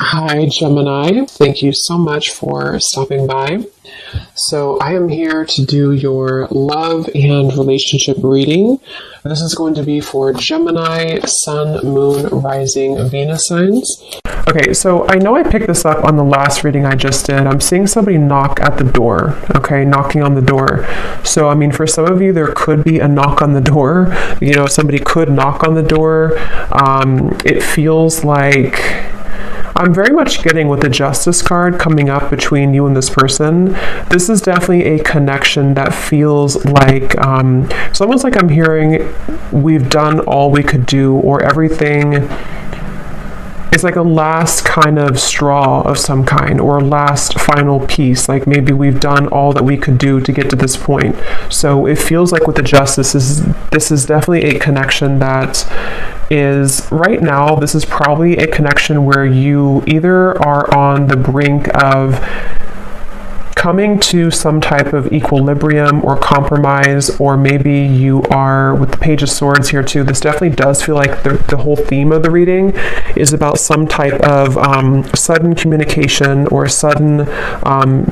Hi, Gemini. Thank you so much for stopping by. So I am here to do your love and relationship reading. This is going to be for Gemini, Sun, Moon, Rising, Venus signs. Okay, so I know I picked this up on the last reading I just did. I'm seeing somebody knock at the door, okay, knocking on the door. So, I mean, for some of you, there could be a knock on the door. You know, somebody could knock on the door. It feels like I'm very much getting with the Justice card coming up between you and this person. This is definitely a connection that feels like, it's almost like I'm hearing we've done all we could do, or everything. It's like a last kind of straw of some kind, or a last final piece. Like maybe we've done all that we could do to get to this point. So it feels like with the Justice, this is definitely a connection that is right now. This is probably a connection where you either are on the brink of coming to some type of equilibrium or compromise, or maybe you are with the Page of Swords here too. This definitely does feel like the whole theme of the reading is about some type of sudden communication, or sudden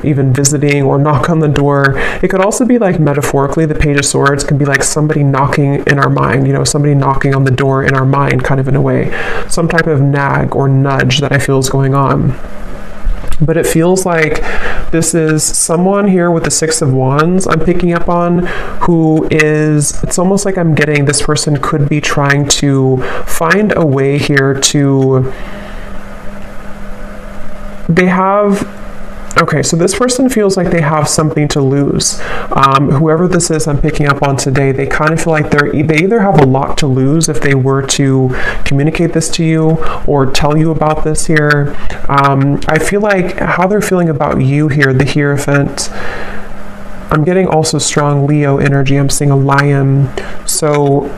even visiting or knock on the door. It could also be like metaphorically, the Page of Swords can be like somebody knocking in our mind, you know, somebody knocking on the door in our mind, kind of in a way, some type of nag or nudge that I feel is going on. But it feels like this is someone here with the Six of Wands I'm picking up on, who is, it's almost like I'm getting this person could be trying to find a way here to, okay, so this person feels like they have something to lose. Whoever this is I'm picking up on today, they kind of feel like they either have a lot to lose if they were to communicate this to you or tell you about this here. I feel like how they're feeling about you here, the Hierophant. I'm getting also strong Leo energy. I'm seeing a lion. So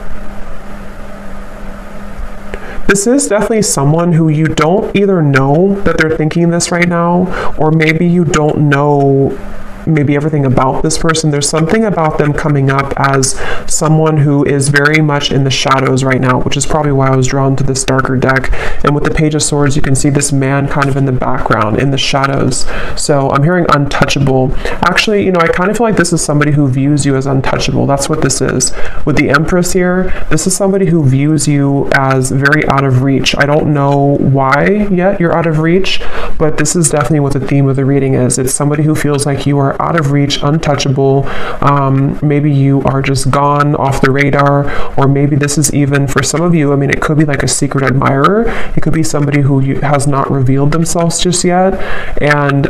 this is definitely someone who you don't either know that they're thinking this right now, or maybe you don't know maybe everything about this person. There's something about them coming up as someone who is very much in the shadows right now, which is probably why I was drawn to this darker deck. And with the Page of Swords, you can see this man kind of in the background, in the shadows. So I'm hearing untouchable. Actually, you know, I kind of feel like this is somebody who views you as untouchable. That's what this is. With the Empress here, this is somebody who views you as very out of reach. I don't know why yet you're out of reach, but this is definitely what the theme of the reading is. It's somebody who feels like you are out of reach, untouchable. Maybe you are just gone off the radar, or maybe this is even for some of you, I mean, it could be like a secret admirer. It could be somebody who has not revealed themselves just yet. And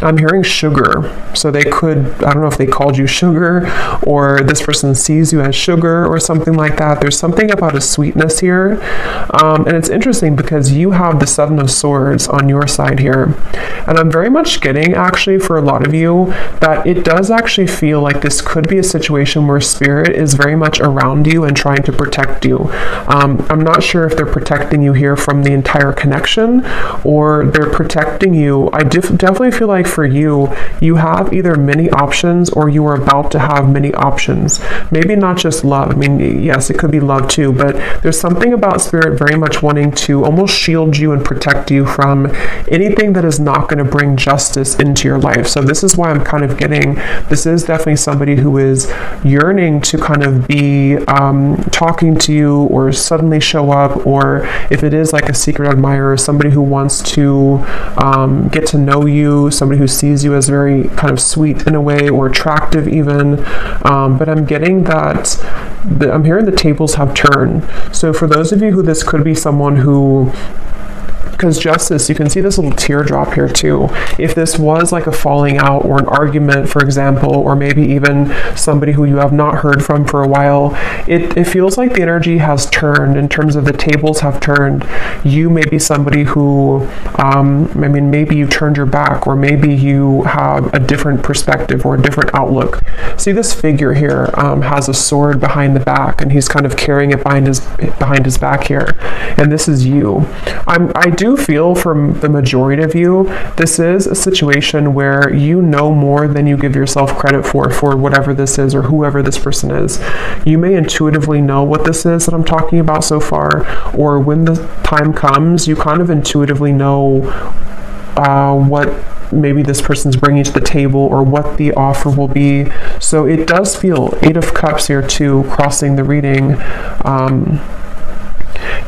I'm hearing sugar. So they could, I don't know if they called you sugar, or this person sees you as sugar or something like that. There's something about a sweetness here. And it's interesting because you have the Seven of Swords on your side here. And I'm very much getting, actually, for a lot of you, that it does actually feel like this could be a situation where Spirit is very much around you and trying to protect you. I'm not sure if they're protecting you here from the entire connection, or they're protecting you. I definitely feel like for you, you have either many options, or you are about to have many options. Maybe not just love. I mean, yes, it could be love too, but there's something about Spirit very much wanting to almost shield you and protect you from anything that is not going to bring justice into your life. So this is why I'm kind of getting, this is definitely somebody who is yearning to kind of be talking to you, or suddenly show up, or if it is like a secret admirer, somebody who wants to get to know you, somebody who sees you as very kind of sweet in a way, or attractive even. But I'm getting that, I'm hearing the tables have turned. So for those of you who this could be someone who, because Justice, you can see this little teardrop here too. If this was like a falling out or an argument, for example, or maybe even somebody who you have not heard from for a while, it feels like the energy has turned in terms of the tables have turned. You may be somebody who, I mean, maybe you turned your back, or maybe you have a different perspective or a different outlook. See, this figure here has a sword behind the back, and he's kind of carrying it behind his back here. And this is you. I do do feel from the majority of you, this is a situation where you know more than you give yourself credit for whatever this is or whoever this person is. You may intuitively know what this is that I'm talking about so far, or when the time comes, you kind of intuitively know what maybe this person's bringing to the table or what the offer will be. So it does feel 8 of Cups here too, crossing the reading.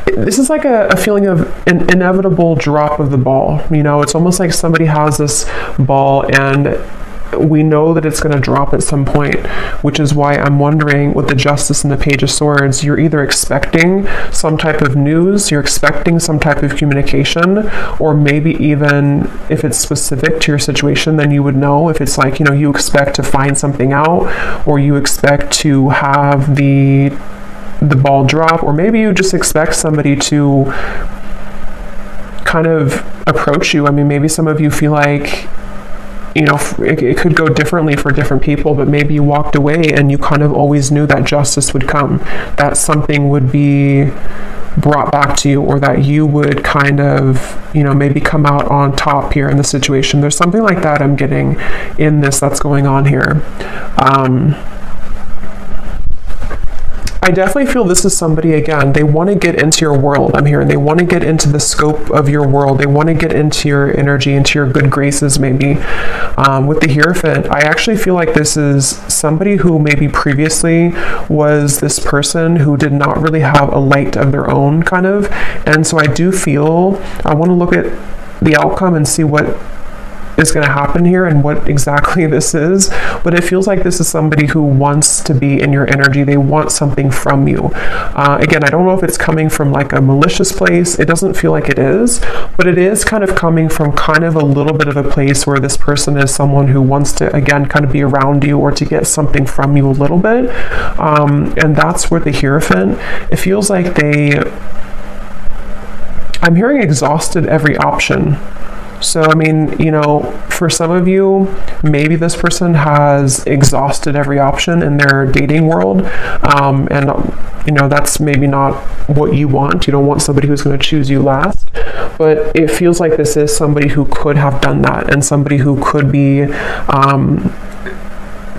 This is like a feeling of an inevitable drop of the ball. You know, it's almost like somebody has this ball and we know that it's going to drop at some point, which is why I'm wondering with the Justice and the Page of Swords, you're either expecting some type of news, you're expecting some type of communication, or maybe even if it's specific to your situation, then you would know. If it's like, you know, you expect to find something out, or you expect to have the ball drop, or maybe you just expect somebody to kind of approach you. I mean, maybe some of you feel like, you know, it could go differently for different people, but maybe you walked away and you kind of always knew that justice would come, that something would be brought back to you, or that you would kind of, you know, maybe come out on top here in the situation. There's something like that I'm getting in this that's going on here. I definitely feel this is somebody, again, they want to get into your world. I'm hearing they want to get into the scope of your world. They want to get into your energy, into your good graces, maybe. With the Hierophant, I actually feel like this is somebody who maybe previously was this person who did not really have a light of their own, kind of. And so I do feel, I want to look at the outcome and see what is going to happen here and what exactly this is, but it feels like this is somebody who wants to be in your energy. They want something from you. Again, I don't know if it's coming from like a malicious place. It doesn't feel like it is, but it is kind of coming from kind of a little bit of a place where this person is someone who wants to, again, kind of be around you or to get something from you a little bit. And that's where the Hierophant, it feels like I'm hearing exhausted every option. So, I mean, you know, for some of you, maybe this person has exhausted every option in their dating world. You know, that's maybe not what you want. You don't want somebody who's going to choose you last. But it feels like this is somebody who could have done that, and somebody who could be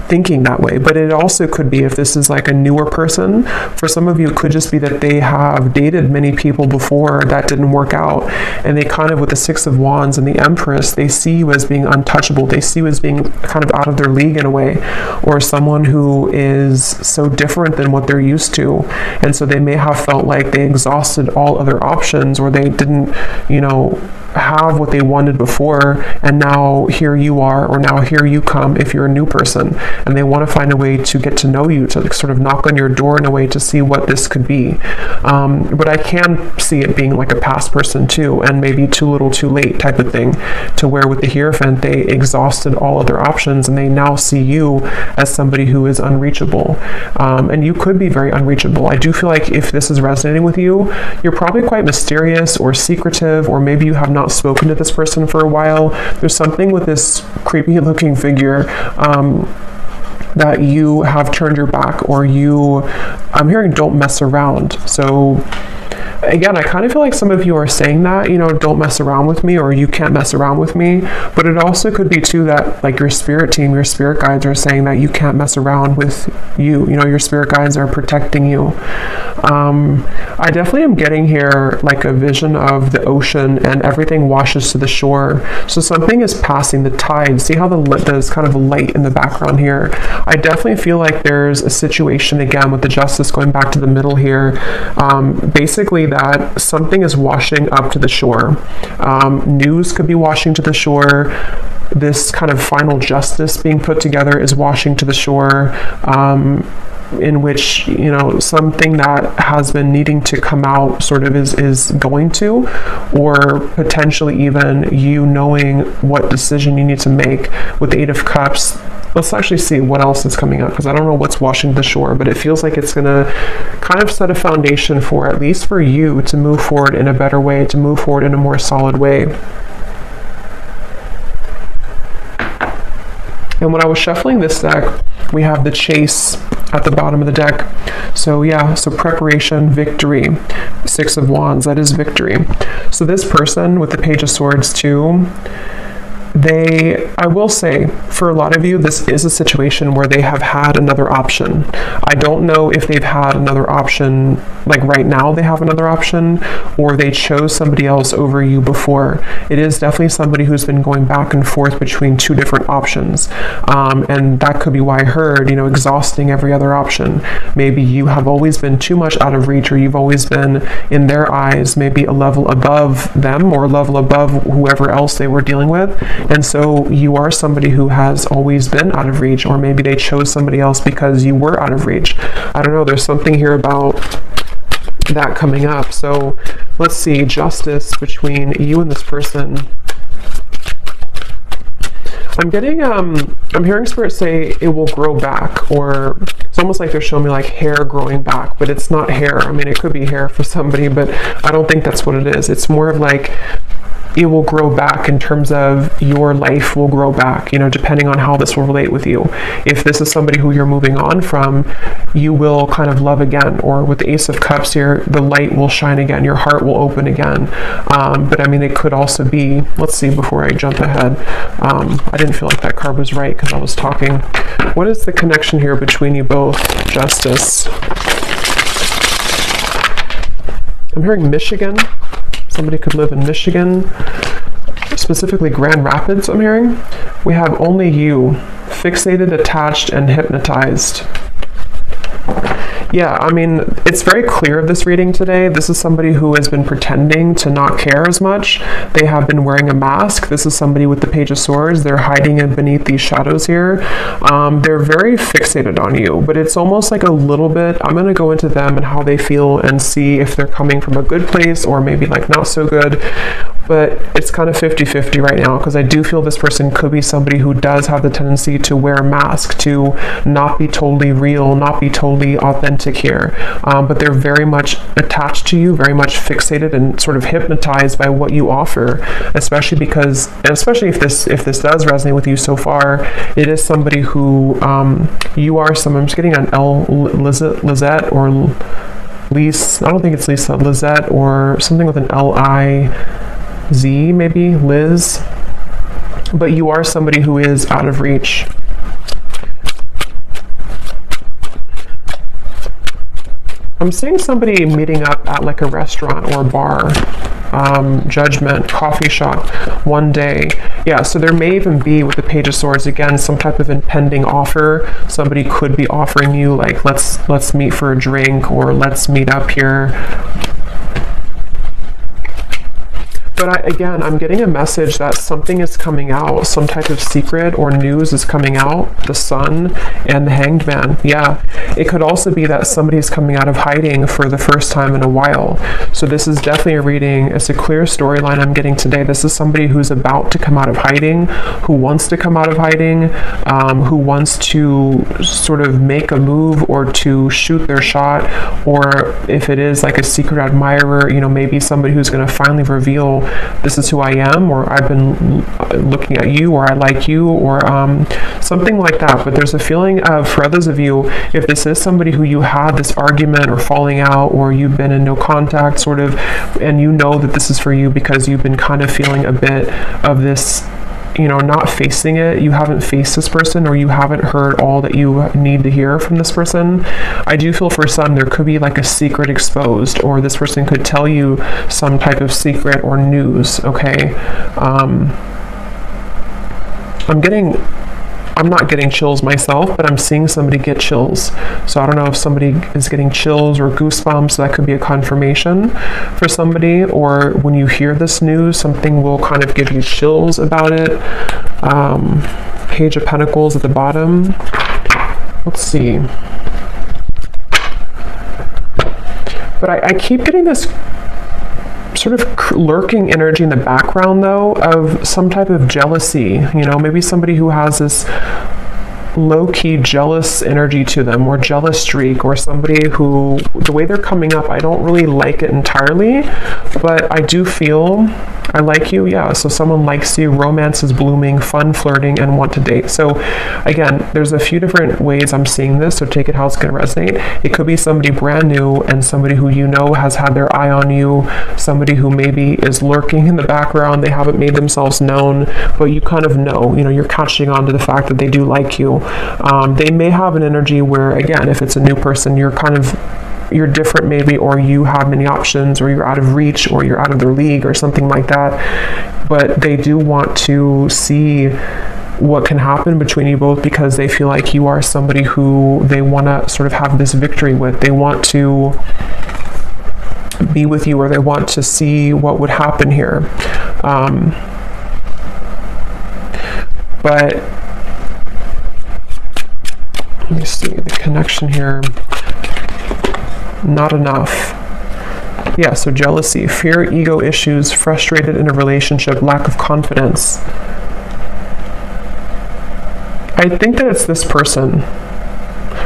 thinking that way. But it also could be, if this is like a newer person, for some of you, it could just be that they have dated many people before that didn't work out, and they kind of, with the Six of Wands and the Empress, they see you as being untouchable. They see you as being kind of out of their league in a way, or someone who is so different than what they're used to. And so they may have felt like they exhausted all other options, or they didn't, you know, have what they wanted before, and now here you are, or now here you come if you're a new person, and they want to find a way to get to know you, to sort of knock on your door in a way to see what this could be. But I can see it being like a past person too, and maybe too little too late type of thing, to where with the Hierophant, they exhausted all other options and they now see you as somebody who is unreachable. And you could be very unreachable. I do feel like if this is resonating with you, you're probably quite mysterious or secretive, or maybe you have not spoken to this person for a while. There's something with this creepy looking figure that you have turned your back, or I'm hearing don't mess around. So again, I kind of feel like some of you are saying that, you know, don't mess around with me, or you can't mess around with me. But it also could be too that like your spirit team, your spirit guides are saying that you can't mess around with you. You know, your spirit guides are protecting you. I definitely am getting here like a vision of the ocean and everything washes to the shore. So something is passing the tide. See how there's kind of light in the background here. I definitely feel like there's a situation, again, with the Justice going back to the middle here. Basically that something is washing up to the shore. News could be washing to the shore. This kind of final justice being put together is washing to the shore. In which, you know, something that has been needing to come out sort of is going to, or potentially even you knowing what decision you need to make. With the Eight of Cups, let's actually see what else is coming up, because I don't know what's washing the shore, but it feels like it's going to kind of set a foundation for, at least for you, to move forward in a better way, to move forward in a more solid way. And when I was shuffling this deck, we have the Chase at the bottom of the deck. So yeah, so preparation, victory. 6 of Wands, that is victory. So this person with the Page of Swords too, I will say, for a lot of you, this is a situation where they have had another option. I don't know if they've had another option, like right now they have another option, or they chose somebody else over you before. It is definitely somebody who's been going back and forth between 2 different options. And that could be why I heard, exhausting every other option. Maybe you have always been too much out of reach, or you've always been, in their eyes, maybe a level above them or a level above whoever else they were dealing with. And so you are somebody who has always been out of reach, or maybe they chose somebody else because you were out of reach. I don't know, there's something here about that coming up. So let's see, justice between you and this person. I'm getting, I'm hearing Spirit say it will grow back, or it's almost like they're showing me like hair growing back, but it's not hair. I mean, it could be hair for somebody, but I don't think that's what it is. It's more of like, it will grow back in terms of your life will grow back, depending on how this will relate with you. If this is somebody who you're moving on from, you will kind of love again, or with the Ace of Cups here, the light will shine again, your heart will open again. But I mean, it could also be, let's see, before I jump ahead, I didn't feel like that card was right because I was talking. What is the connection here between you both? Justice. I'm hearing Michigan. Somebody could live in Michigan, specifically Grand Rapids, I'm hearing. We have only you, fixated, attached, and hypnotized. Yeah, I mean, it's very clear of this reading today. This is somebody who has been pretending to not care as much. They have been wearing a mask. This is somebody with the Page of Swords. They're hiding in beneath these shadows here. They're very fixated on you, but it's almost like a little bit, I'm going to go into them and how they feel and see if they're coming from a good place or maybe like not so good. But it's kind of 50-50 right now, because I do feel this person could be somebody who does have the tendency to wear a mask, to not be totally real, not be totally authentic here. But they're very much attached to you, very much fixated and sort of hypnotized by what you offer, especially because, and especially if this does resonate with you so far, it is somebody who you are someone, I'm just getting an Lizette or Lise, I don't think it's Lisa, Lizette or something with an L-I-Z, maybe, Liz. But you are somebody who is out of reach. I'm seeing somebody meeting up at like a restaurant or a bar, Judgment, coffee shop, one day. Yeah, so there may even be, with the Page of Swords, again, some type of impending offer. Somebody could be offering you like, let's meet for a drink, or let's meet up here. But I'm getting a message that something is coming out, some type of secret or news is coming out, the Sun and the Hanged Man. Yeah, it could also be that somebody's coming out of hiding for the first time in a while. So this is definitely a reading. It's a clear storyline I'm getting today. This is somebody who's about to come out of hiding, who wants to come out of hiding, who wants to sort of make a move or to shoot their shot, or if it is like a secret admirer, maybe somebody who's going to finally reveal, this is who I am, or I've been looking at you, or I like you, or something like that. But there's a feeling of, for others of you, if this is somebody who you had this argument or falling out, or you've been in no contact sort of, and you know that this is for you because you've been kind of feeling a bit of this, not facing it, you haven't faced this person, or you haven't heard all that you need to hear from this person. I do feel for some there could be like a secret exposed, or this person could tell you some type of secret or news, okay? I'm not getting chills myself, but I'm seeing somebody get chills. So I don't know if somebody is getting chills or goosebumps. That could be a confirmation for somebody, or when you hear this news, something will kind of give you chills about it. Page of Pentacles at the bottom. Let's see. But I keep getting this sort of lurking energy in the background, though, of some type of jealousy. Maybe somebody who has this low-key jealous energy to them, or jealous streak, or somebody who, the way they're coming up, I don't really like it entirely, but I do feel I like you, yeah. So someone likes you, romance is blooming, fun flirting, and want to date. So again, there's a few different ways I'm seeing this, so take it how it's going to resonate. It could be somebody brand new and somebody who you know has had their eye on you, somebody who maybe is lurking in the background, they haven't made themselves known, but you kind of know, you're catching on to the fact that they do like you. They may have an energy where, again, if it's a new person, you're different maybe, or you have many options, or you're out of reach, or you're out of their league, or something like that. But they do want to see what can happen between you both, because they feel like you are somebody who they want to sort of have this victory with. They want to be with you, or they want to see what would happen here. But let me see the connection here. Not enough. Yeah, so jealousy, fear, ego issues, frustrated in a relationship, lack of confidence. I think that it's this person.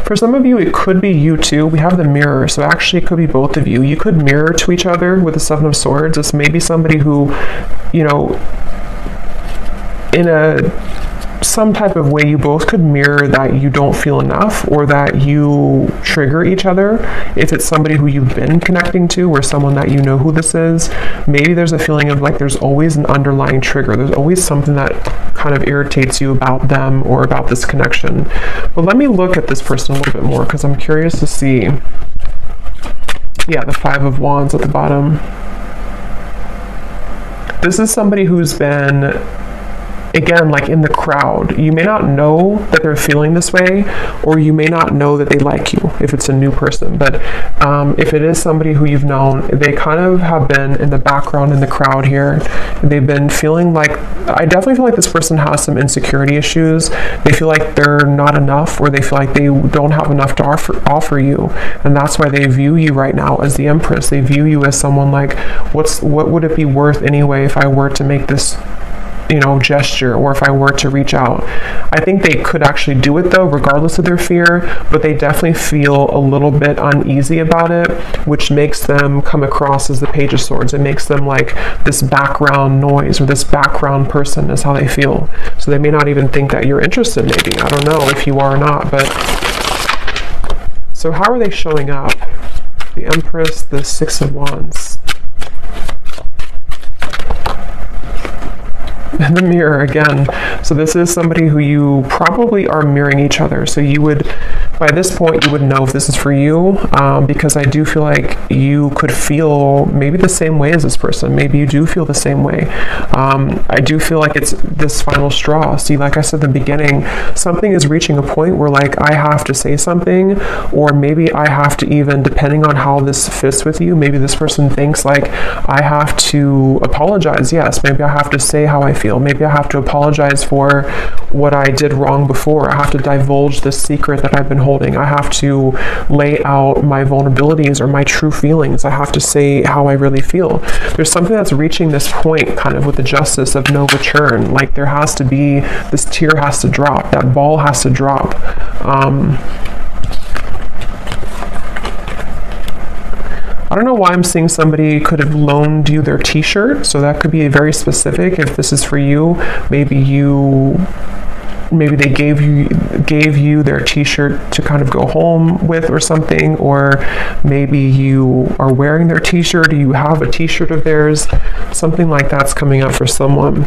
For some of you, it could be you too. We have the mirror, so actually it could be both of you. You could mirror to each other with the Seven of Swords. It's maybe somebody who, in some type of way, you both could mirror that you don't feel enough, or that you trigger each other. If it's somebody who you've been connecting to, or someone that you know who this is, maybe there's a feeling of like there's always an underlying trigger. There's always something that kind of irritates you about them or about this connection. But let me look at this person a little bit more, because I'm curious to see. Yeah, the Five of Wands at the bottom. This is somebody who's been, again, like in the crowd. You may not know that they're feeling this way, or you may not know that they like you if it's a new person. But if it is somebody who you've known, they kind of have been in the background in the crowd here. They've been feeling like, I definitely feel like this person has some insecurity issues. They feel like they're not enough, or they feel like they don't have enough to offer you. And that's why they view you right now as the Empress. They view you as someone like, what would it be worth anyway if I were to make this gesture, or if I were to reach out. I think they could actually do it though, regardless of their fear, but they definitely feel a little bit uneasy about it, which makes them come across as the Page of Swords. It makes them like this background noise, or this background person is how they feel. So they may not even think that you're interested, maybe. I don't know if you are or not, but so how are they showing up? The Empress, the Six of Wands. In the mirror again. So this is somebody who you probably are mirroring each other. So you would, by this point, you would know if this is for you, because I do feel like you could feel maybe the same way as this person. Maybe you do feel the same way. I do feel like it's this final straw. See, like I said in the beginning, something is reaching a point where like I have to say something, or maybe I have to even, depending on how this fits with you, maybe this person thinks like I have to apologize. Yes, maybe I have to say how I feel. Maybe I have to apologize for what I did wrong before. I have to divulge this secret that I've been holding. I have to lay out my vulnerabilities or my true feelings. I have to say how I really feel. There's something that's reaching this point kind of with the Justice of no return. Like there has to be, this tear has to drop. That ball has to drop. I don't know why I'm seeing somebody could have loaned you their t-shirt, so that could be very specific. If this is for you, maybe they gave you their t-shirt to kind of go home with or something, or maybe you are wearing their t-shirt, or you have a t-shirt of theirs. Something like that's coming up for someone.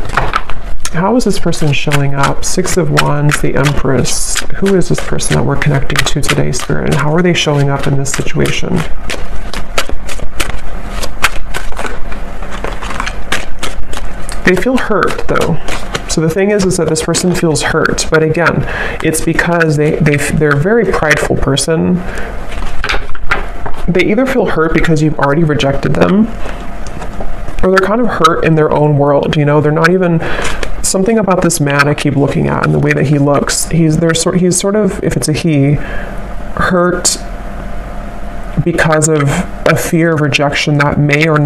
How is this person showing up? Six of Wands, the Empress. Who is this person that we're connecting to today, Spirit, and how are they showing up in this situation? They feel hurt though. So the thing is that this person feels hurt, but again, it's because they're a very prideful person. They either feel hurt because you've already rejected them, or they're kind of hurt in their own world. They're not even, something about this man I keep looking at and the way that he looks. He's sort of, if it's a he, hurt because of a fear of rejection that may or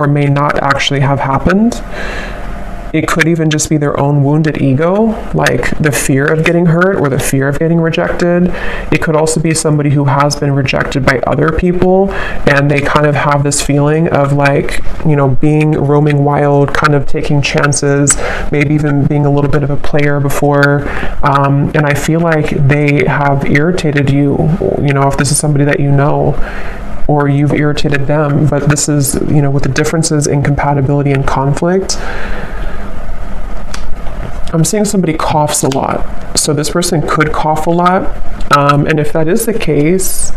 may not actually have happened. It could even just be their own wounded ego, like the fear of getting hurt or the fear of getting rejected. It could also be somebody who has been rejected by other people, and they kind of have this feeling of like, you know, being roaming wild, kind of taking chances, maybe even being a little bit of a player before. And I feel like they have irritated you, you know, if this is somebody that you know, or you've irritated them. But this is, you know, with the differences in compatibility and conflict, I'm seeing somebody coughs a lot. So this person could cough a lot. And if that is the case,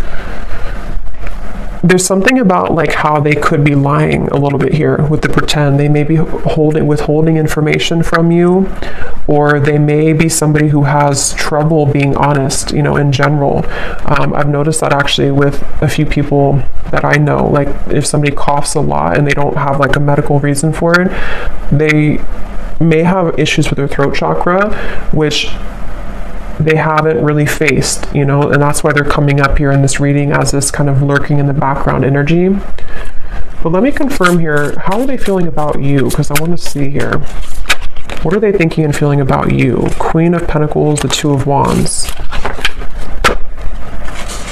there's something about like how they could be lying a little bit here with the pretend. They may be withholding information from you, or they may be somebody who has trouble being honest, you know, in general. I've noticed that actually with a few people that I know, like if somebody coughs a lot and they don't have like a medical reason for it, they may have issues with their throat chakra, which they haven't really faced, you know, and that's why they're coming up here in this reading as this kind of lurking in the background energy. But let me confirm here, how are they feeling about you? Because I want to see here. What are they thinking and feeling about you? Queen of Pentacles, the Two of Wands.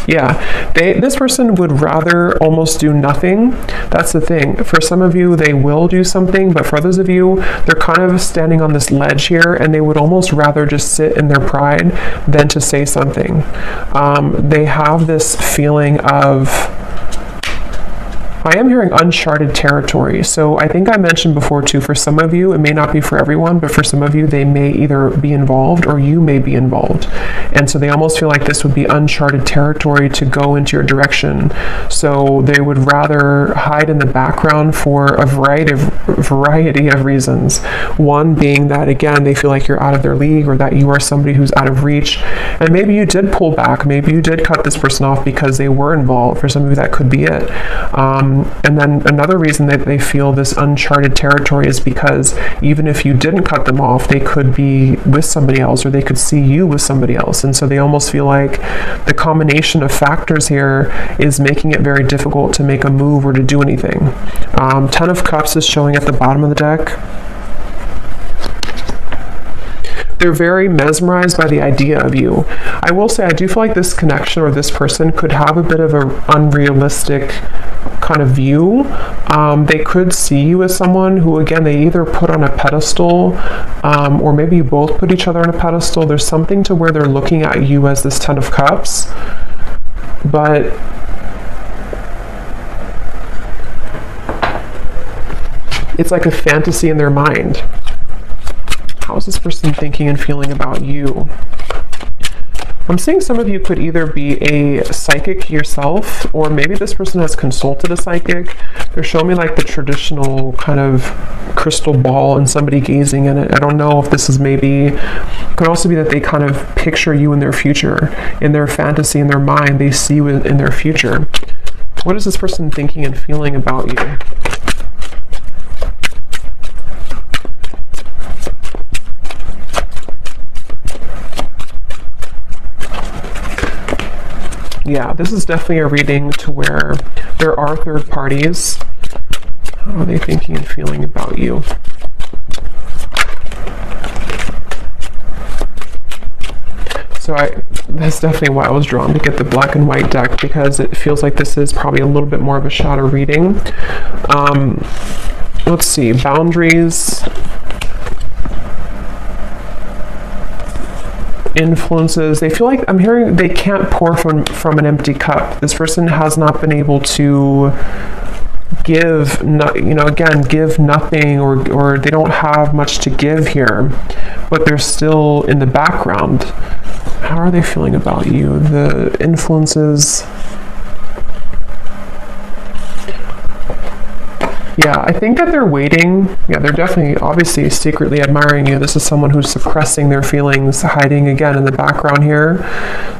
Yeah, this person would rather almost do nothing. That's the thing. For some of you, they will do something, but for others of you, they're kind of standing on this ledge here, and they would almost rather just sit in their pride than to say something. They have this feeling of, I am hearing uncharted territory. So I think I mentioned before too, for some of you, it may not be for everyone, but for some of you, they may either be involved or you may be involved. And so they almost feel like this would be uncharted territory to go into your direction. So they would rather hide in the background for a variety of reasons. One being that, again, they feel like you're out of their league, or that you are somebody who's out of reach. And maybe you did pull back. Maybe you did cut this person off because they were involved. For some of you, that could be it. And then another reason that they feel this uncharted territory is because even if you didn't cut them off, they could be with somebody else, or they could see you with somebody else. And so they almost feel like the combination of factors here is making it very difficult to make a move or to do anything. Ten of Cups is showing at the bottom of the deck. They're very mesmerized by the idea of you. I will say, I do feel like this connection or this person could have a bit of an unrealistic kind of view. They could see you as someone who, again, they either put on a pedestal, or maybe you both put each other on a pedestal. There's something to where they're looking at you as this Ten of Cups, but it's like a fantasy in their mind. How is this person thinking and feeling about you? I'm seeing some of you could either be a psychic yourself, or maybe this person has consulted a psychic. They're showing me like the traditional kind of crystal ball and somebody gazing in it. I don't know if this is maybe, it could also be that they kind of picture you in their future, in their fantasy, in their mind, they see you in their future. What is this person thinking and feeling about you? Yeah, this is definitely a reading to where there are third parties. How are they thinking and feeling about you? So that's definitely why I was drawn to get the black and white deck, because it feels like this is probably a little bit more of a shadow reading. Let's see, boundaries, influences. They feel like, I'm hearing they can't pour from an empty cup. This person has not been able to give, give nothing, or they don't have much to give here, but they're still in the background. How are they feeling about you? The influences. Yeah, I think that they're waiting. Yeah, they're definitely, obviously, secretly admiring you. This is someone who's suppressing their feelings, hiding again in the background here.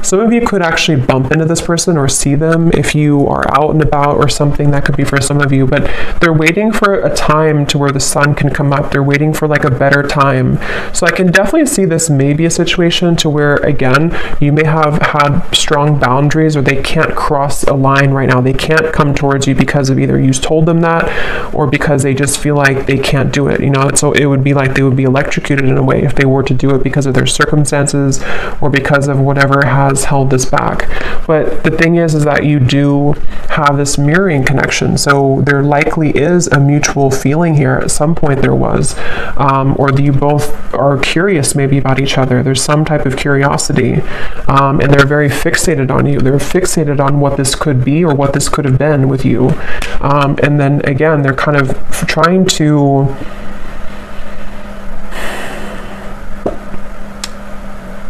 Some of you could actually bump into this person or see them if you are out and about or something. That could be for some of you, but they're waiting for a time to where the sun can come up. They're waiting for like a better time. So I can definitely see this may be a situation to where, again, you may have had strong boundaries, or they can't cross a line right now. They can't come towards you because of either you told them that, or because they just feel like they can't do it, you know. So it would be like they would be electrocuted in a way if they were to do it because of their circumstances or because of whatever has held this back. But the thing is that you do have this mirroring connection. So there likely is a mutual feeling here. At some point there was, or you both are curious maybe about each other. There's some type of curiosity, and they're very fixated on you. They're fixated on what this could be or what this could have been with you. And then again, they're kind of trying to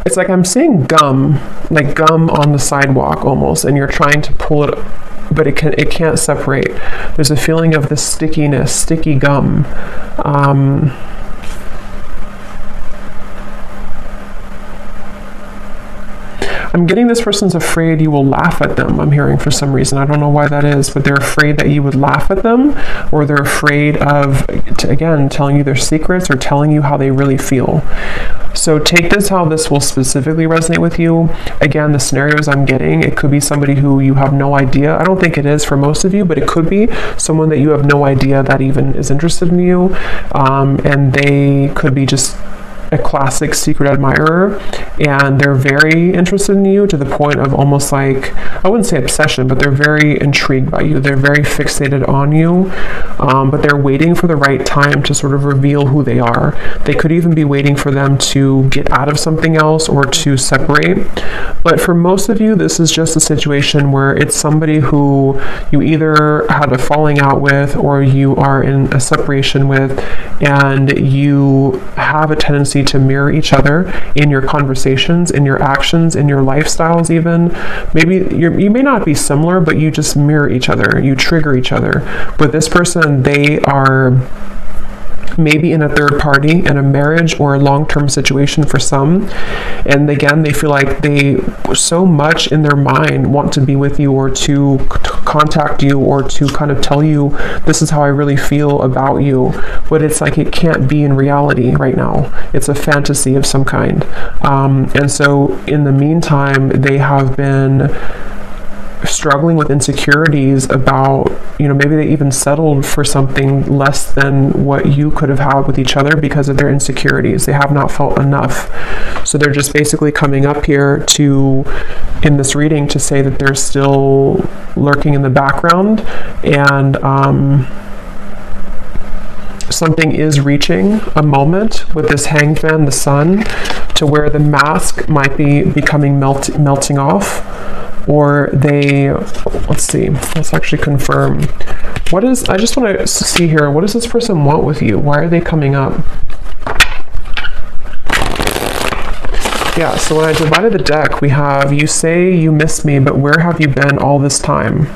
it's like I'm seeing gum, like gum on the sidewalk almost, and you're trying to pull it, but it can't separate. There's a feeling of this stickiness, sticky gum. I'm getting this person's afraid you will laugh at them. I'm hearing for some reason. I don't know why that is, but they're afraid that you would laugh at them, or they're afraid of, again, telling you their secrets or telling you how they really feel. So take this how this will specifically resonate with you. Again, the scenarios I'm getting, it could be somebody who you have no idea. I don't think it is for most of you, but it could be someone that you have no idea that even is interested in you. And they could be just a classic secret admirer, and they're very interested in you to the point of almost like, I wouldn't say obsession, but they're very intrigued by you. They're very fixated on you, but they're waiting for the right time to sort of reveal who they are. They could even be waiting for them to get out of something else or to separate. But for most of you, this is just a situation where it's somebody who you either had a falling out with or you are in a separation with, and you have a tendency to mirror each other in your conversations, in your actions, in your lifestyles even. Maybe you may not be similar, but you just mirror each other. You trigger each other. With this person, they are maybe in a third party, in a marriage or a long-term situation for some. And again, they feel like they so much in their mind want to be with you or to contact you or to kind of tell you, this is how I really feel about you. But it's like it can't be in reality right now. It's a fantasy of some kind. And so in the meantime, they have been struggling with insecurities about, maybe they even settled for something less than what you could have had with each other because of their insecurities. They have not felt enough. So they're just basically coming up here in this reading to say that they're still lurking in the background, and something is reaching a moment with this Hanged Man, the sun, to where the mask might be becoming melting off. Or let's actually confirm. I just want to see here, what does this person want with you? Why are they coming up? Yeah, so when I divided the deck, we have, you say you miss me, but where have you been all this time?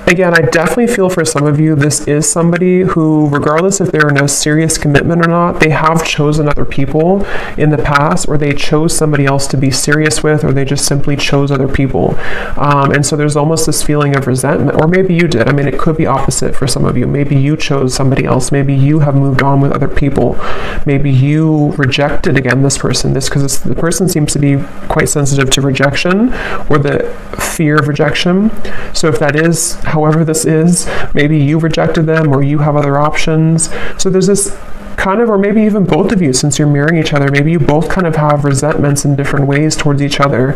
Again, I definitely feel for some of you, this is somebody who, regardless if they're in a serious commitment or not, they have chosen other people in the past, or they chose somebody else to be serious with, or they just simply chose other people. And so there's almost this feeling of resentment, or maybe you did. I mean, it could be opposite for some of you. Maybe you chose somebody else. Maybe you have moved on with other people. Maybe you rejected, again, this person. Because the person seems to be quite sensitive to rejection, or the fear of rejection. So if that is, however this is, maybe you rejected them or you have other options. So there's this kind of, or maybe even both of you, since you're mirroring each other, maybe you both kind of have resentments in different ways towards each other.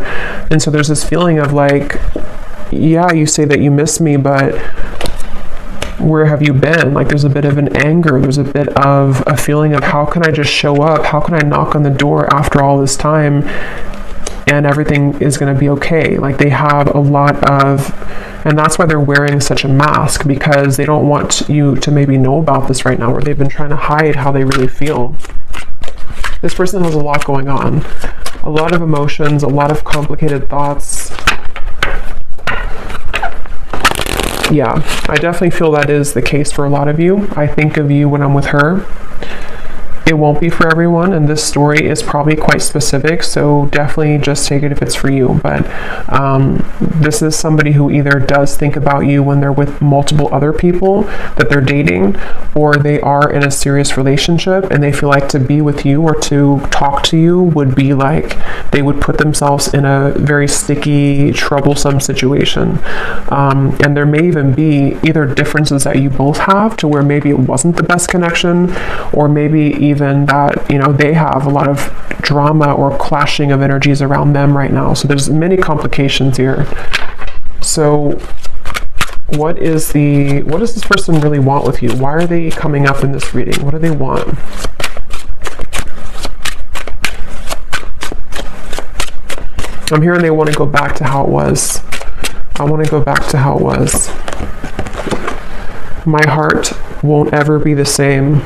And so there's this feeling of like, yeah, you say that you miss me, but where have you been? Like there's a bit of an anger, there's a bit of a feeling of, how can I just show up? How can I knock on the door after all this time and everything is going to be okay? Like they have a lot of, and that's why they're wearing such a mask, because they don't want you to maybe know about this right now, or they've been trying to hide how they really feel. This person has a lot going on, a lot of emotions, a lot of complicated thoughts. Yeah, I definitely feel that is the case for a lot of you. I think of you when I'm with her. It won't be for everyone, and this story is probably quite specific, so definitely just take it if it's for you. But this is somebody who either does think about you when they're with multiple other people that they're dating, or they are in a serious relationship and they feel like to be with you or to talk to you would be like they would put themselves in a very sticky, troublesome situation. And there may even be either differences that you both have to where maybe it wasn't the best connection, or maybe even that, you know, they have a lot of drama or clashing of energies around them right now. So there's many complications here. So what does this person really want with you? Why are they coming up in this reading? What do they want? I'm hearing they want to go back to how it was. I want to go back to how it was. My heart won't ever be the same.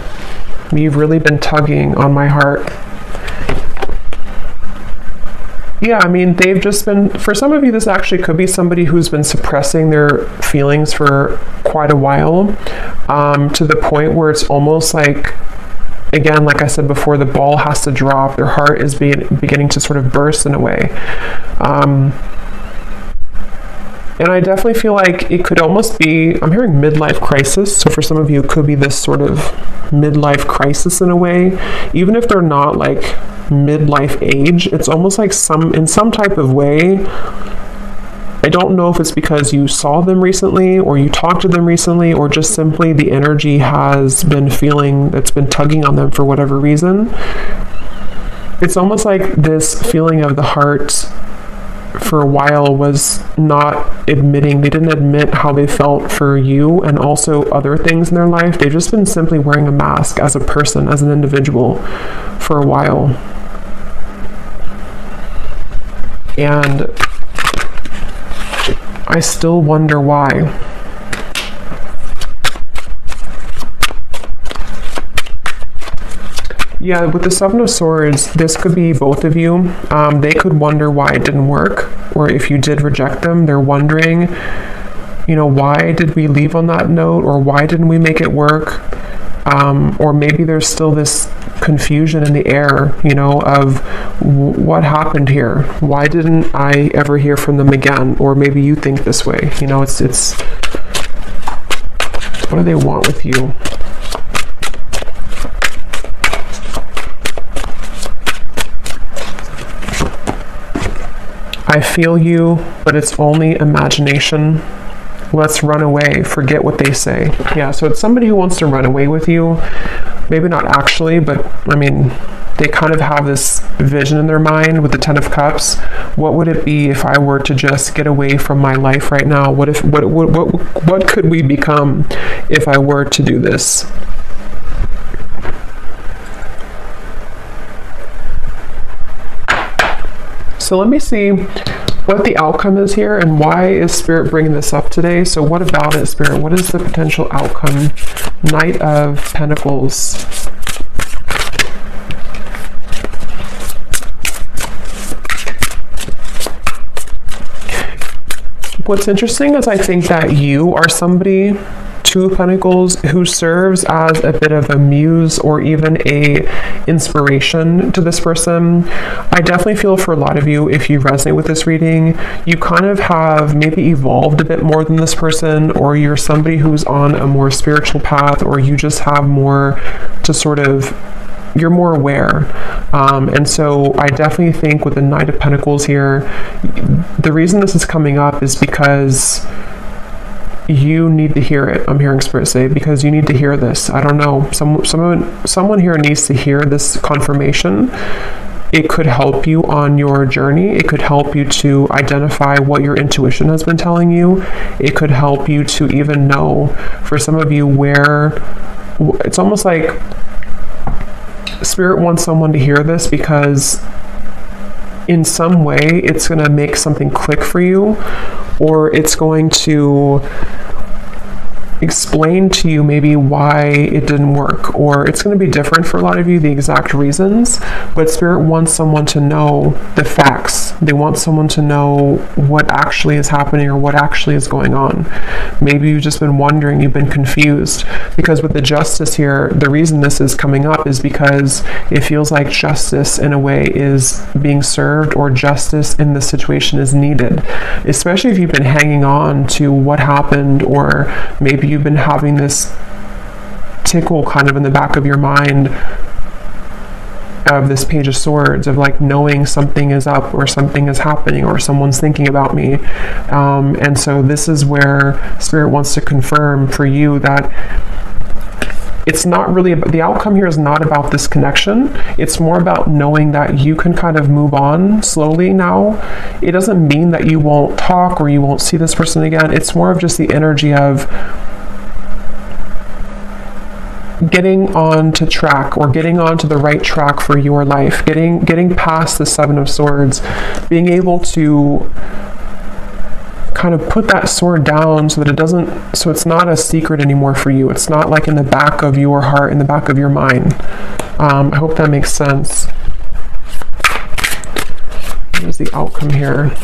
You've really been tugging on my heart. Yeah, I mean, they've just been, for some of you, this actually could be somebody who's been suppressing their feelings for quite a while, to the point where it's almost like, again, like I said before, the ball has to drop. Their heart is beginning to sort of burst in a way. And I definitely feel like it could almost be, I'm hearing midlife crisis. So for some of you, it could be this sort of midlife crisis in a way. Even if they're not like midlife age, it's almost like in some type of way. I don't know if it's because you saw them recently or you talked to them recently, or just simply the energy has been feeling that's been tugging on them for whatever reason. It's almost like this feeling of the heart for a while was not admitting, they didn't admit how they felt for you and also other things in their life. They've just been simply wearing a mask as a person, as an individual for a while. And I still wonder why. Yeah, with the Seven of Swords, this could be both of you. They could wonder why it didn't work, or if you did reject them, they're wondering, you know, why did we leave on that note, or why didn't we make it work? Or maybe there's still this confusion in the air, you know, of what happened here? Why didn't I ever hear from them again? Or maybe you think this way, you know, it's what do they want with you? I feel you, but it's only imagination. Let's run away. Forget what they say. Yeah, so it's somebody who wants to run away with you. Maybe not actually, but I mean, they kind of have this vision in their mind with the Ten of Cups. What would it be if I were to just get away from my life right now? What could we become if I were to do this? So let me see what the outcome is here and why is Spirit bringing this up today. So what about it, Spirit? What is the potential outcome? Knight of Pentacles. What's interesting is I think that you are somebody, Two of Pentacles, who serves as a bit of a muse or even a inspiration to this person. I definitely feel for a lot of you, if you resonate with this reading, you kind of have maybe evolved a bit more than this person, or you're somebody who's on a more spiritual path, or you just have more to sort of, you're more aware. And so I definitely think with the Knight of Pentacles here, the reason this is coming up is because you need to hear it. I'm hearing Spirit say, because you need to hear this. I don't know. Someone here needs to hear this confirmation. It could help you on your journey. It could help you to identify what your intuition has been telling you. It could help you to even know, for some of you, where it's almost like Spirit wants someone to hear this because in some way it's going to make something click for you, or it's going to explain to you maybe why it didn't work, or it's going to be different for a lot of you, the exact reasons, but Spirit wants someone to know the facts. They want someone to know what actually is happening or what actually is going on. Maybe you've just been wondering, you've been confused, because with the Justice here, the reason this is coming up is because it feels like justice in a way is being served, or justice in this situation is needed, especially if you've been hanging on to what happened, or maybe you've been having this tickle kind of in the back of your mind of this Page of Swords, of like knowing something is up, or something is happening, or someone's thinking about me. And so this is where Spirit wants to confirm for you that it's not really about, the outcome here is not about this connection. It's more about knowing that you can kind of move on slowly now. It doesn't mean that you won't talk or you won't see this person again. It's more of just the energy of getting on to track, or getting on to the right track for your life, getting past the Seven of Swords, being able to kind of put that sword down so that it's not a secret anymore for you. It's not like in the back of your heart, in the back of your mind. I hope that makes sense. What is the outcome here?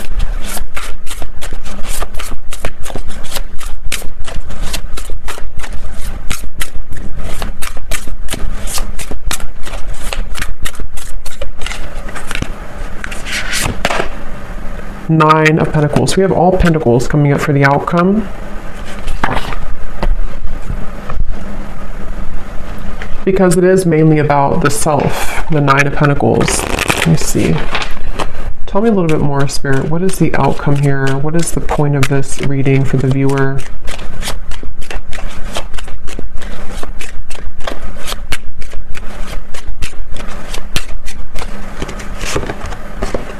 Nine of Pentacles. We have all Pentacles coming up for the outcome. Because it is mainly about the self, the Nine of Pentacles. Let me see. Tell me a little bit more, Spirit. What is the outcome here? What is the point of this reading for the viewer?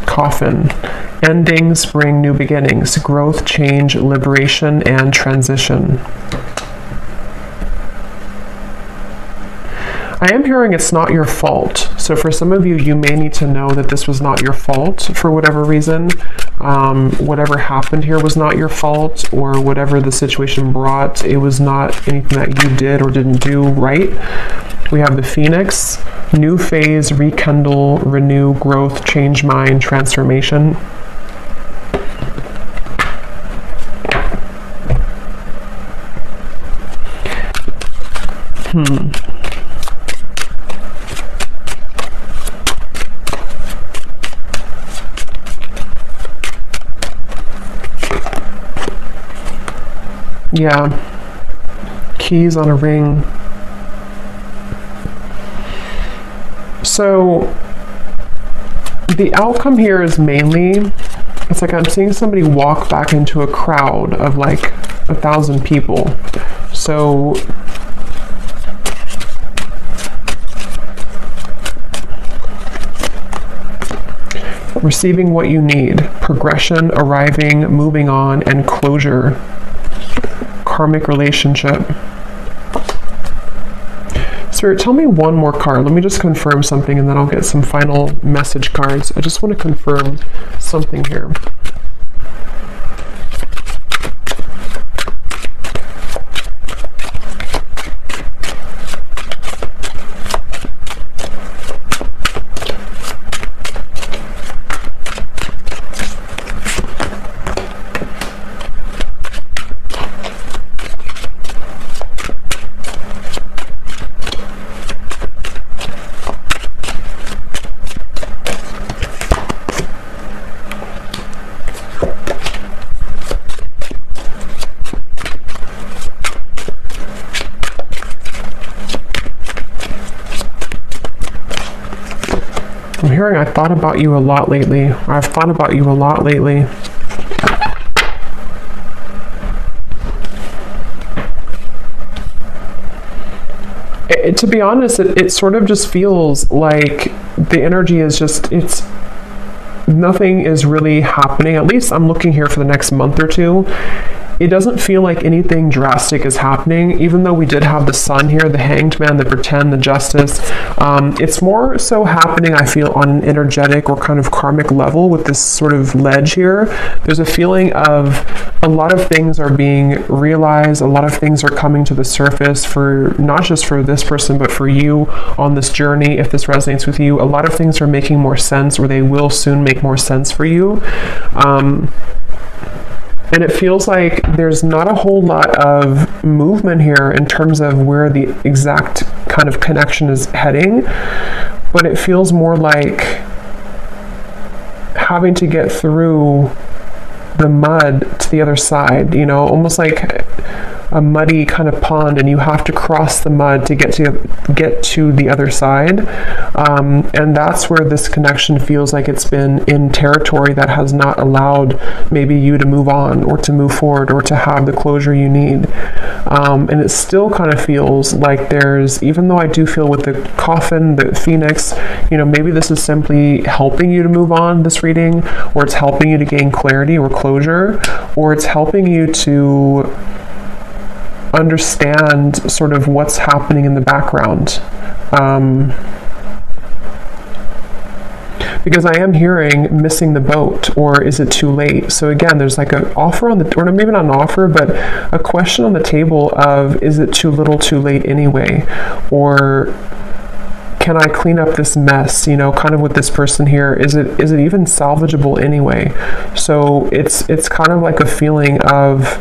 Coffin. Endings bring new beginnings, growth, change, liberation, and transition. I am hearing it's not your fault. So for some of you, you may need to know that this was not your fault for whatever reason. Whatever happened here was not your fault, or whatever the situation brought, it was not anything that you did or didn't do right. We have the Phoenix, new phase, rekindle, renew, growth, change mind, transformation. Yeah. Keys on a ring. So the outcome here is mainly, it's like I'm seeing somebody walk back into a crowd of like 1,000 people. So receiving what you need, progression, arriving, moving on, and closure. Karmic relationship. Spirit, tell me one more card. Let me just confirm something, and then I'll get some final message cards. I just want to confirm something here. I'm hearing I thought about you a lot lately. I've thought about you a lot lately. To be honest, it sort of just feels like the energy is just, nothing is really happening. At least I'm looking here for the next month or two. it doesn't feel like anything drastic is happening, even though we did have the Sun here, the Hanged Man, the Pretend, the Justice. It's more so happening, I feel, on an energetic or kind of karmic level with this sort of ledge here. There's a feeling of a lot of things are being realized, a lot of things are coming to the surface for not just for this person, but for you on this journey. If this resonates with you, a lot of things are making more sense, or they will soon make more sense for you. And it feels like there's not a whole lot of movement here in terms of where the exact kind of connection is heading, but it feels more like having to get through the mud to the other side, you know, almost like a muddy kind of pond, and you have to cross the mud to get to the other side. And that's where this connection feels like it's been in territory that has not allowed maybe you to move on or to move forward or to have the closure you need. And it still kind of feels like there's, even though I do feel with the coffin, the phoenix, you know, maybe this is simply helping you to move on, this reading, or it's helping you to gain clarity or closure, or it's helping you to understand sort of what's happening in the background. Because I am hearing missing the boat, or is it too late? So again, there's like an offer on the, or maybe not an offer, but a question on the table of, is it too little too late anyway? Or can I clean up this mess, you know, kind of with this person here? Is it even salvageable anyway? So it's kind of like a feeling of,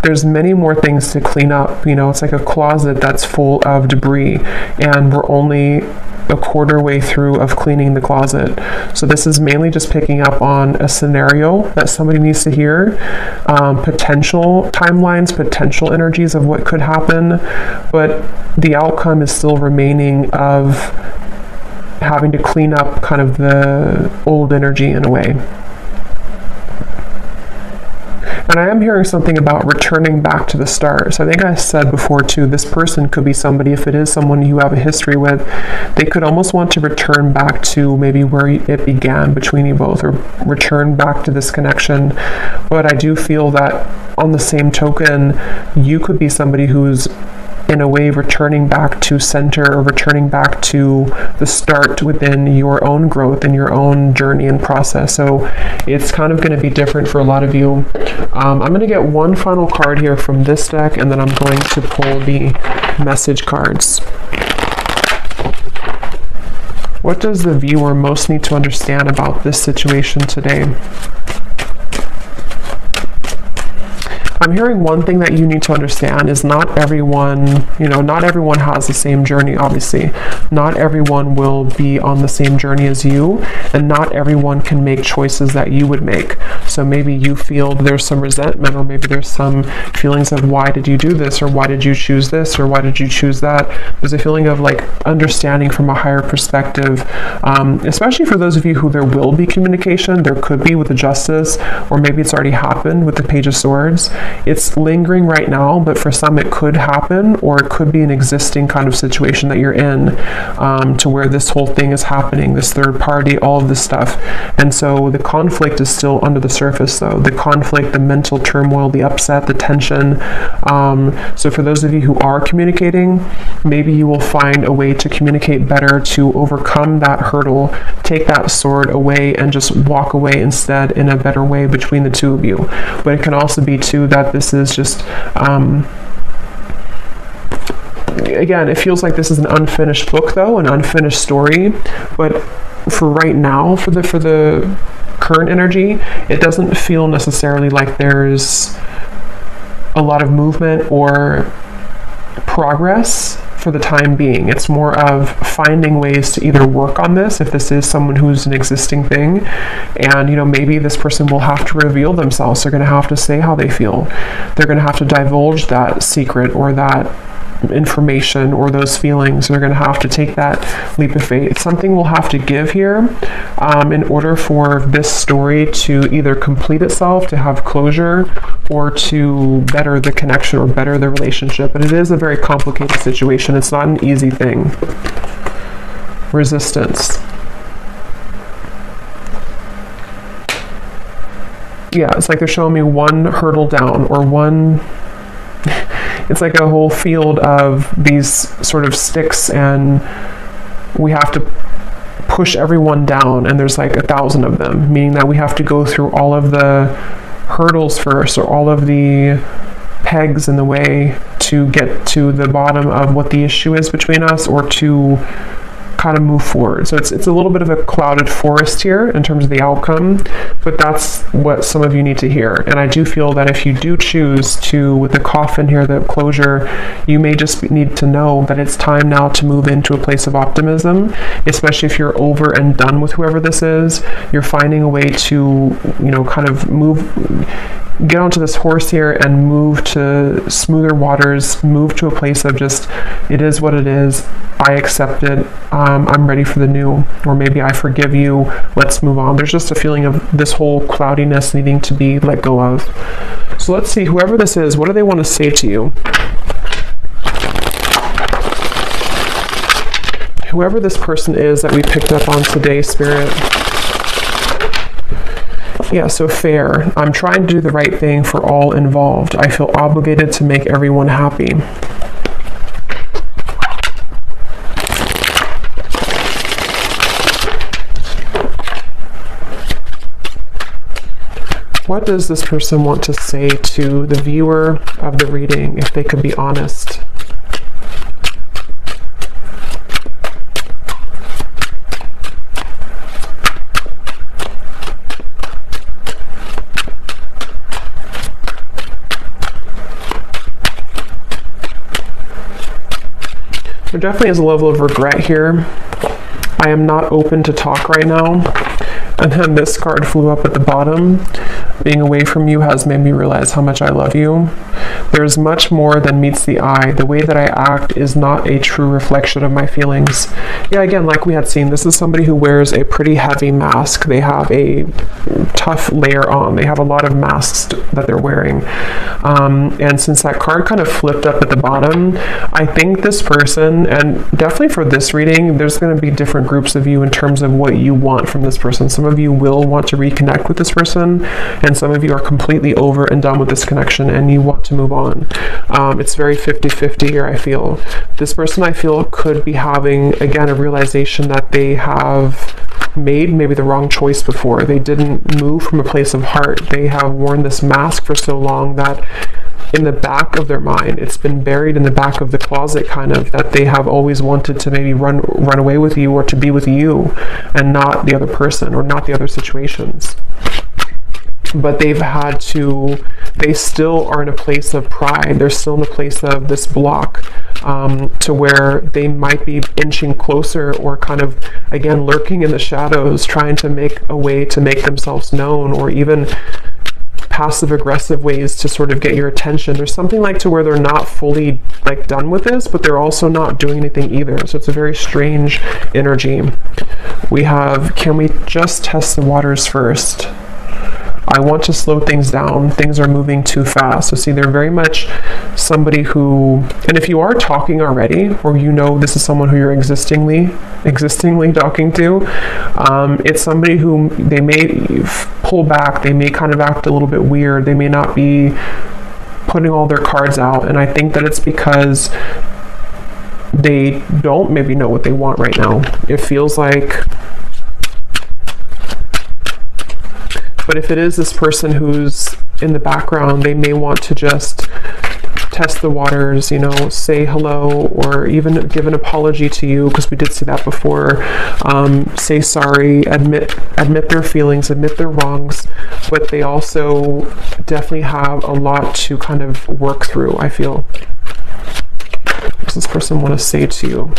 there's many more things to clean up, you know. It's like a closet that's full of debris, and we're only a quarter way through of cleaning the closet. So this is mainly just picking up on a scenario that somebody needs to hear, potential timelines, potential energies of what could happen, but the outcome is still remaining of having to clean up kind of the old energy in a way. And I am hearing something about returning back to the start. So I think I said before too, this person could be somebody, if it is someone you have a history with, they could almost want to return back to maybe where it began between you both, or return back to this connection. But I do feel that on the same token, you could be somebody who's in a way returning back to center, or returning back to the start within your own growth and your own journey and process. So it's kind of going to be different for a lot of you. I'm going to get one final card here from this deck, and then I'm going to pull the message cards. What does the viewer most need to understand about this situation today? I'm hearing one thing that you need to understand is not everyone, you know, not everyone has the same journey, obviously. Not everyone will be on the same journey as you, and not everyone can make choices that you would make. So maybe you feel there's some resentment, or maybe there's some feelings of, why did you do this, or why did you choose this, or why did you choose that? There's a feeling of like understanding from a higher perspective, especially for those of you who there will be communication. There could be with the Justice, or maybe it's already happened with the Page of Swords. It's lingering right now, but for some it could happen, or it could be an existing kind of situation that you're in, to where this whole thing is happening, this third party, all of this stuff. And so the conflict is still under the surface though. The conflict, the mental turmoil, the upset, the tension. So for those of you who are communicating, maybe you will find a way to communicate better, to overcome that hurdle, take that sword away, and just walk away instead in a better way between the two of you. But it can also be too that this is just, again, it feels like this is an unfinished book though, an unfinished story. But for right now, for the current energy, it doesn't feel necessarily like there's a lot of movement or progress for the time being. It's more of finding ways to either work on this, if this is someone who's an existing thing, and you know, maybe this person will have to reveal themselves. They're going to have to say how they feel. They're going to have to divulge that secret, or that information, or those feelings. They're going to have to take that leap of faith. Something will have to give here in order for this story to either complete itself, to have closure, or to better the connection or better the relationship. And it is a very complicated situation. It's not an easy thing. Resistance. Yeah, it's like they're showing me one hurdle down, or one, it's like a whole field of these sort of sticks, and we have to push everyone down, and there's like 1,000 of them, meaning that we have to go through all of the hurdles first, or all of the pegs in the way to get to the bottom of what the issue is between us, or to kind of move forward. So it's a little bit of a clouded forest here in terms of the outcome, but that's what some of you need to hear. And I do feel that if you do choose to, with the coffin here, the closure, you may just need to know that it's time now to move into a place of optimism, especially if you're over and done with whoever this is. You're finding a way to, you know, kind of get onto this horse here and move to smoother waters, move to a place of just, it is what it is, I accept it, I'm ready for the new, or maybe I forgive you, let's move on. There's just a feeling of this whole cloudiness needing to be let go of. So let's see, whoever this is, what do they want to say to you? Whoever this person is that we picked up on today, Spirit. Yeah, so fair. I'm trying to do the right thing for all involved. I feel obligated to make everyone happy. What does this person want to say to the viewer of the reading, if they could be honest? There definitely is a level of regret here. I am not open to talk right now. And then this card flew up at the bottom. Being away from you has made me realize how much I love you. There's much more than meets the eye. The way that I act is not a true reflection of my feelings. Yeah, again, like we had seen, this is somebody who wears a pretty heavy mask. They have a tough layer on. They have a lot of masks that they're wearing. And since that card kind of flipped up at the bottom, I think this person, and definitely for this reading, there's going to be different groups of you in terms of what you want from this person. Some of you will want to reconnect with this person, and some of you are completely over and done with this connection and you want to move on. It's very 50-50 here, I feel. This person, I feel, could be having, again, a realization that they have made maybe the wrong choice before. They didn't move from a place of heart. They have worn this mask for so long that in the back of their mind, it's been buried in the back of the closet, kind of, that they have always wanted to maybe run away with you, or to be with you and not the other person, or not the other situations. But they've had to, they still are in a place of pride. They're still in a place of this block, to where they might be inching closer, or kind of, again, lurking in the shadows, trying to make a way to make themselves known, or even passive aggressive ways to sort of get your attention. There's something like to where they're not fully like done with this, but they're also not doing anything either. So it's a very strange energy. We have, can we just test the waters first? I want to slow things down. Things are moving too fast. So see, they're very much somebody who, and if you are talking already, or you know this is someone who you're existingly talking to, it's somebody who they may pull back. They may kind of act a little bit weird. They may not be putting all their cards out. And I think that it's because they don't maybe know what they want right now. It feels like, but if it is this person who's in the background, they may want to just test the waters, you know, say hello, or even give an apology to you, because we did see that before. Say sorry, admit their feelings, admit their wrongs, but they also definitely have a lot to kind of work through, I feel. What does this person want to say to you?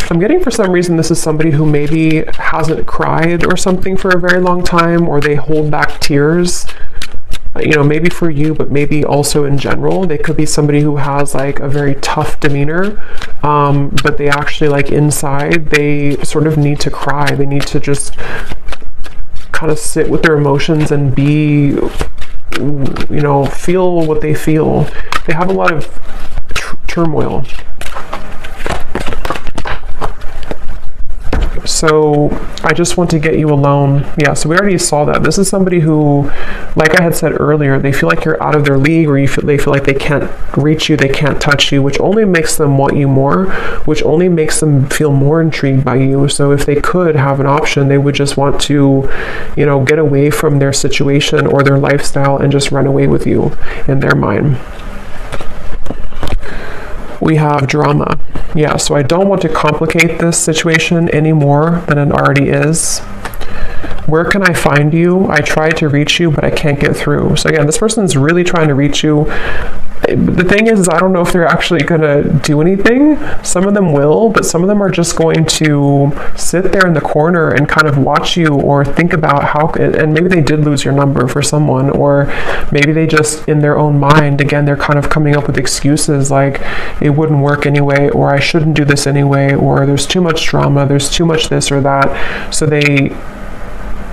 I'm getting, for some reason, this is somebody who maybe hasn't cried or something for a very long time, or they hold back tears, you know, maybe for you, but maybe also in general. They could be somebody who has like a very tough demeanor, but they actually, like, inside, they sort of need to cry. They need to just kind of sit with their emotions and be, you know, feel what they feel. They have a lot of turmoil. So I just want to get you alone. Yeah, so we already saw that. This is somebody who, like I had said earlier, they feel like you're out of their league, or they feel like they can't reach you, they can't touch you, which only makes them want you more, which only makes them feel more intrigued by you. So if they could have an option, they would just want to, get away from their situation or their lifestyle and just run away with you in their mind. We have drama. Yeah, so I don't want to complicate this situation any more than it already is. Where can I find you? I tried to reach you, but I can't get through. So again, this person's really trying to reach you. The thing is I don't know if they're actually going to do anything. Some of them will, but some of them are just going to sit there in the corner and kind of watch you, or think about how, and maybe they did lose your number for someone, or maybe they just, in their own mind, again, they're kind of coming up with excuses like it wouldn't work anyway, or I shouldn't do this anyway, or there's too much drama, there's too much this or that.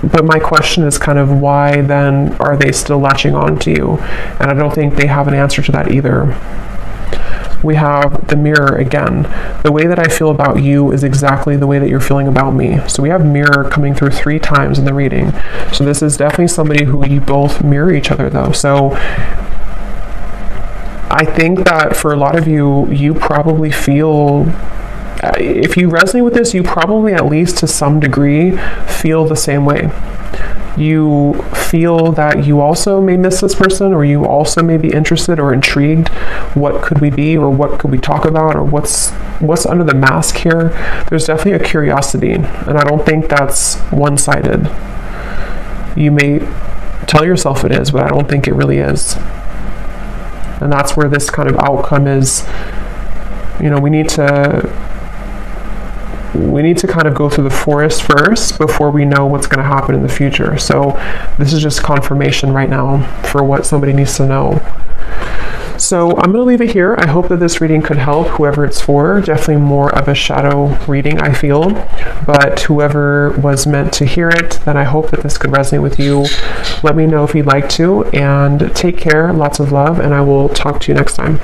But my question is kind of, why then are they still latching on to you? And I don't think they have an answer to that either. We have the mirror again. The way that I feel about you is exactly the way that you're feeling about me. So we have mirror coming through 3 times in the reading. So this is definitely somebody who you both mirror each other though. So I think that for a lot of you, you probably feel, if you resonate with this, you probably, at least to some degree, feel the same way. You feel that you also may miss this person, or you also may be interested or intrigued. What could we be, or what could we talk about, or what's under the mask here? There's definitely a curiosity, and I don't think that's one-sided. You may tell yourself it is, but I don't think it really is. And that's where this kind of outcome is. We need to kind of go through the forest first before we know what's going to happen in the future. So this is just confirmation right now for what somebody needs to know. So I'm going to leave it here. I hope that this reading could help whoever it's for. Definitely more of a shadow reading, I feel. But whoever was meant to hear it, then I hope that this could resonate with you. Let me know if you'd like to, and take care. Lots of love, and I will talk to you next time.